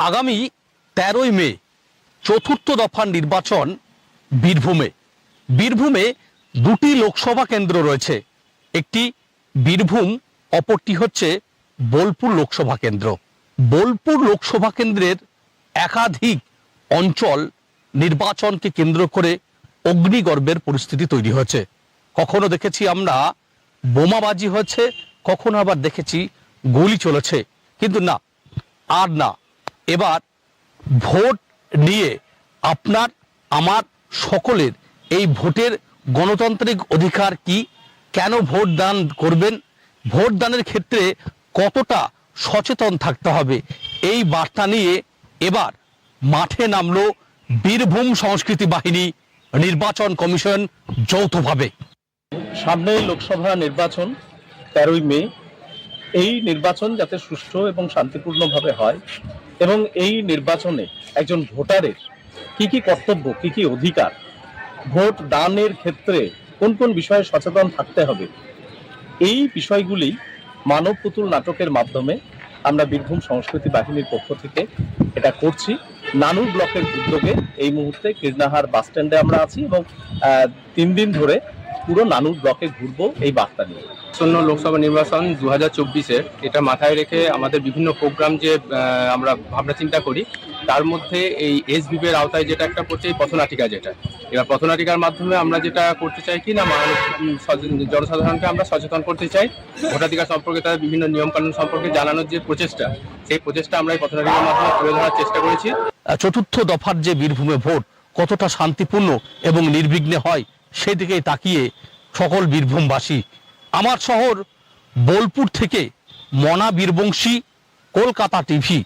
আগামী 13ই মে চতুর্থ দফার নির্বাচন বীরভূমে দুটি লোকসভা কেন্দ্র রয়েছে। একটি বীরভূম, অপরটি হচ্ছে বোলপুর লোকসভা কেন্দ্র। বোলপুর লোকসভা কেন্দ্রের একাধিক অঞ্চল নির্বাচনকে কেন্দ্র করে অগ্নিগর্ভের পরিস্থিতি তৈরি হয়েছে। কখনো দেখেছি আমরা বোমাবাজি হয়েছে, কখনো আবার দেখেছি গুলি চলেছে। কিন্তু না, আর না, এবার ভোট নিয়ে আপনার আমার সকলের এই ভোটের গণতান্ত্রিক অধিকার কি, কেন ভোট দান করবেন, ভোট দানের ক্ষেত্রে কতটা সচেতন থাকতে হবে, এই বার্তা নিয়ে এবার মাঠে নামলো বীরভূম সংস্কৃতি বাহিনী, নির্বাচন কমিশন যৌথভাবে। সামনেই লোকসভা নির্বাচন 13ই মে। এই নির্বাচন যাতে সুষ্ঠু এবং শান্তিপূর্ণভাবে হয় এবং এই নির্বাচনে একজন ভোটারের কি কি কর্তব্য, কি কি অধিকার, ভোট দানের ক্ষেত্রে কোন কোন বিষয়ে সচেতন থাকতে হবে, এই বিষয়গুলি মানব পুতুল নাটকের মাধ্যমে আমরা বীরভূম সংস্কৃতি বাহিনীর পক্ষ থেকে এটা করছি। নানুর ব্লকের উদ্যোগে এই মুহূর্তে কীর্ণাহার বাস স্ট্যান্ডে আমরা আছি এবং 3 দিন ধরে পুরো নানুর ব্লকে ঘুরবো এই বার্তা নিয়ে। আসন্ন লোকসভা নির্বাচন 2024-এর এটা মাথায় রেখে আমাদের বিভিন্ন প্রোগ্রাম যে আমরা ভাবনা চিন্তা করি, তার মধ্যে এই এসভিপের আওতায় যেটা একটা করছে এই পথনাটিকা, যেটা এবার পথনাটিকার মাধ্যমে আমরা যেটা করতে চাই কি না, জনসাধারণকে আমরা সচেতন করতে চাই ভোটাধিকার সম্পর্কে, তাদের বিভিন্ন নিয়মকানুন সম্পর্কে জানানোর যে প্রচেষ্টা, সেই প্রচেষ্টা আমরা এই পথনাটিকার মাধ্যমে তুলে ধরার চেষ্টা করেছি। চতুর্থ দফার যে বীরভূমে ভোট কতটা শান্তিপূর্ণ এবং নির্বিঘ্নে হয় সেদিকেই তাকিয়ে সকল বীরভূমবাসী। আমার শহর বোলপুর থেকে মনা বীরবংশী, কলকাতা টিভি।